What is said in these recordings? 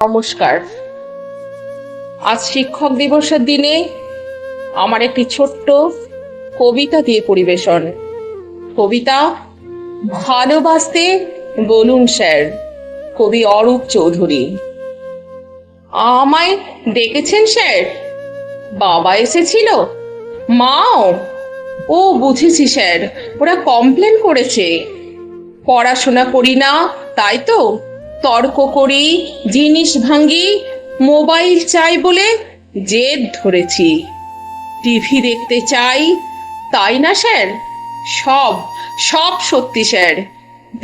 নমস্কার। আজ শিক্ষক দিবসের দিনে আমার একটি ছোট্ট কবিতা দিয়ে পরিবেশন। কবিতা ভালোবাসতে বলুন স্যার, কবি অরূপ চৌধুরী। আমায় ডেকেছেন স্যার? বাবা এসেছিল, মাও। ও বুঝেছি স্যার, ওরা কমপ্লেন করেছে পড়াশোনা করি না, তাই তো তর্ক করি, জিনিস ভাঙি, মোবাইল চাই বলে জেদ ধরেছি। টিভি দেখতে চাই, তাই না স্যার? সব সব সত্যি স্যার।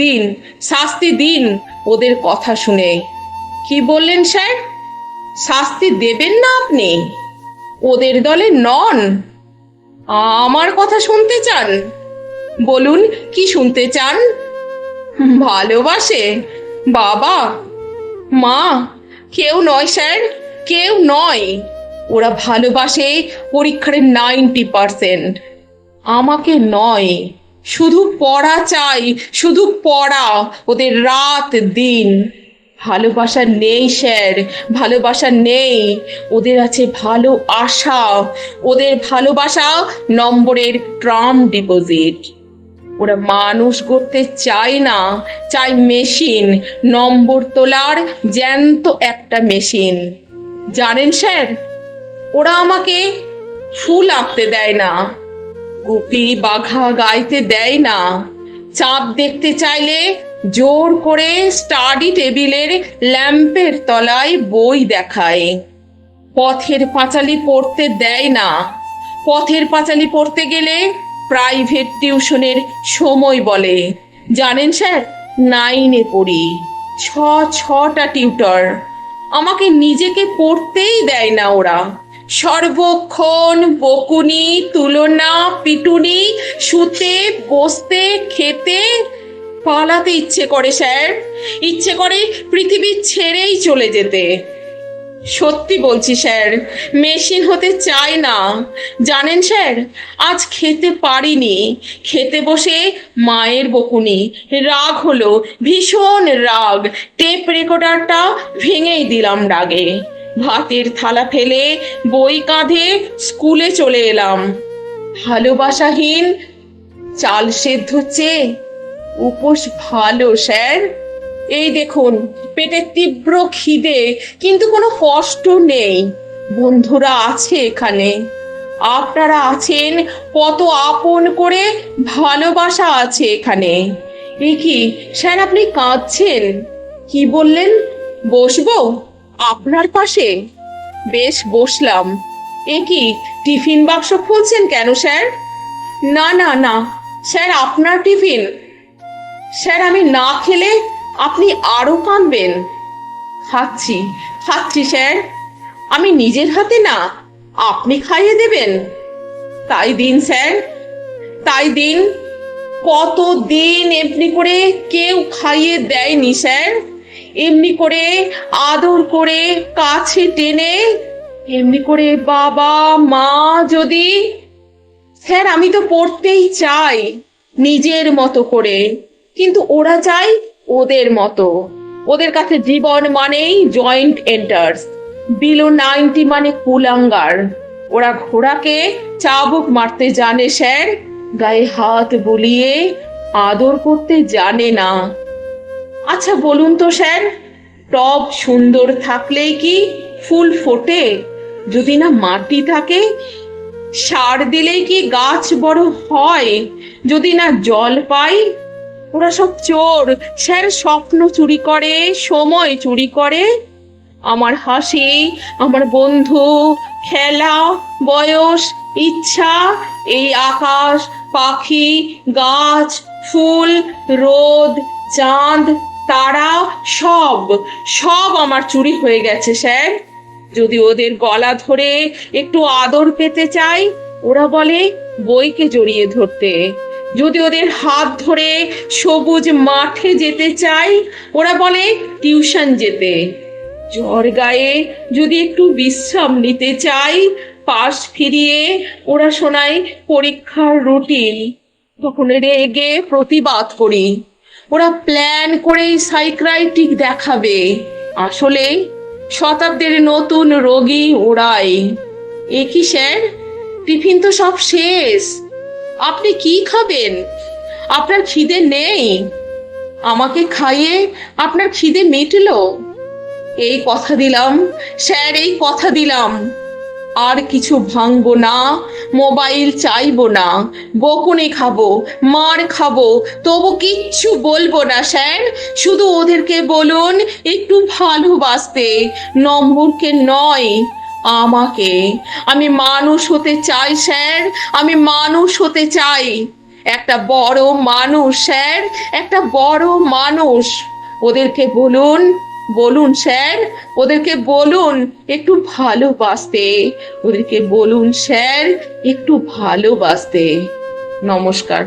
দিন, শাস্তি দিন ওদের কথা শুনে। কি বললেন স্যার? শাস্তি দেবেন না আপনি? ওদের দলে নন? আমার কথা শুনতে চান? বলুন, কি শুনতে চান? ভালোবাসে বাবা মা? কেউ নয় স্যার, কেউ নয়। ওরা ভালোবাসে পরীক্ষার 90%। আমাকে নয়। শুধু পড়া চাই, শুধু পড়া, ওদের রাত দিন। ভালোবাসা নেই স্যার, ভালোবাসা নেই। ওদের আছে ভালো আশা। ওদের ভালোবাসা নম্বরের টার্ম ডিপোজিট। ওরা মানুষ গড়তে চায় না, চাই মেশিন, নম্বর তোলার জ্যান্ত একটা মেশিন। জানেন স্যার, ওরা আমাকে ফুল আঁকতে দেয় না, গুপি বাঘা গাইতে দেয় না, চাঁদ দেখতে চাইলে জোর করে স্টাডি টেবিলের ল্যাম্পের তলায় বই দেখায়। পথের পাঁচালী পড়তে দেয় না। পথের পাঁচালী পড়তে গেলে প্রাইভেট টিউশনের সময় বলে। জানেন স্যার, 9-এ পড়ি, ছটা টিউটর। আমাকে নিজেকে পড়তেই দেয় না ওরা। সর্বক্ষণ বকুনি, তুলনা, পিটুনি, শুতে বসতে খেতে। পালাতে ইচ্ছে করে স্যার, ইচ্ছে করে পৃথিবী ছেড়েই চলে যেতে। সত্যি বলছি স্যার, মেশিন হতে চাই না। জানেন স্যার, আজ খেতে পারিনি। খেতে বসে মায়ের বকুনি, রাগ হলো, ভীষণ রাগ। টেপ রেকর্ডারটা ভেঙেই দিলাম রাগে। ভাতের থালা ফেলে বই কাঁধে স্কুলে চলে এলাম। ভালোবাসাহীন চাল সেদ্ধ চেয়ে উপোস ভালো স্যার। এই দেখুন, পেটে তীব্র খিদে, কিন্তু কোনো কষ্ট নেই। বন্ধুরা আছে এখানে, আপনারা আছেন, কত আপন করে ভালোবাসা আছে এখানে। এ কি স্যার, আপনি কাঁদছেন? কি বললেন? বসবো আপনার পাশে? বেশ, বসলাম। এ কি, টিফিন বাক্স খুলছেন কেন স্যার? না না না স্যার, আপনার টিফিন। স্যার, আমি না খেলে আপনি আরো কাঁদবেন। খাচ্ছি খাচ্ছি স্যার, আমি নিজের হাতে না, আপনি খাইয়ে দেবেন। তাই দিন স্যার, তাই দিন। কত দিন এমনি করে কেউ খাইয়ে দেয়নি স্যার। এমনি করে আদর করে কাছে টেনে, এমনি করে বাবা মা যদি। স্যার, আমি তো পড়তেই চাই নিজের মতো করে, কিন্তু ওরা চায় ওদের মতো। ওদের কাছে জীবন মানেই জয়েন্ট এন্টার্স, বিলো 90 মানে কুলাঙ্গার। ওরা ঘোড়াকে চাবুক মারতে জানে স্যার, গায়ে হাত বুলিয়ে আদর করতে জানে না। আচ্ছা বলুন তো স্যার, টব সুন্দর থাকলেই কি ফুল ফোটে? যদি না মাটি থাকে, সার দিলেই কি গাছ বড় হয়? যদি না জল পাই? ওরা সব চোর স্যার, স্বপ্ন চুরি করে, সময় চুরি করে। আমার হাসি, আমার বন্ধু, খেলা, বয়স, ইচ্ছা, এই আকাশ, পাখি, গাছ, ফুল, রোদ, চাঁদ, তারা, সব সব আমার চুরি হয়ে গেছে স্যার। যদি ওদের গলা ধরে একটু আদর পেতে চাই, ওরা বলে বইকে জড়িয়ে ধরতে। যদি ওদের হাত ধরে সবুজ মাঠে যেতে চাই, ওরা বলে টিউশন যেতে। জ্বর গায়ে যদি একটু বিশ্রাম নিতে চাই, পাশ ফিরিয়ে ওরা শোনায় পরীক্ষার রুটিন। তখন রেগে প্রতিবাদ করি। ওরা প্ল্যান করেই সাইকিয়াট্রিক দেখাবে, আসলে শতাব্দীর নতুন রোগী ওরাই। এ কি স্যার, টিফিন তো সব শেষ। আপনি কি খাবেন? আপনার খিদে নেই? আমাকে খাইয়ে আপনার খিদে মিটলো? এই কথা দিলাম স্যার, এই কথা দিলাম। আর কিছু ভাঙবো না, মোবাইল চাইবো না, বকুনি খাবো, মার খাবো, তবু কিচ্ছু বলবো না স্যার। শুধু ওদেরকে বলুন একটু ভালোবাসতে, নম্বরকে নয়, আমাকে। আমি মানুষ হতে চাই স্যার, আমি মানুষ হতে চাই। একটা বড় মানুষ স্যার, একটা বড় মানুষ। ওদেরকে বলুন, বলুন স্যার, ওদেরকে বলুন একটু ভালোবাসতে, ওদেরকে বলুন স্যার একটু ভালোবাসতে। নমস্কার।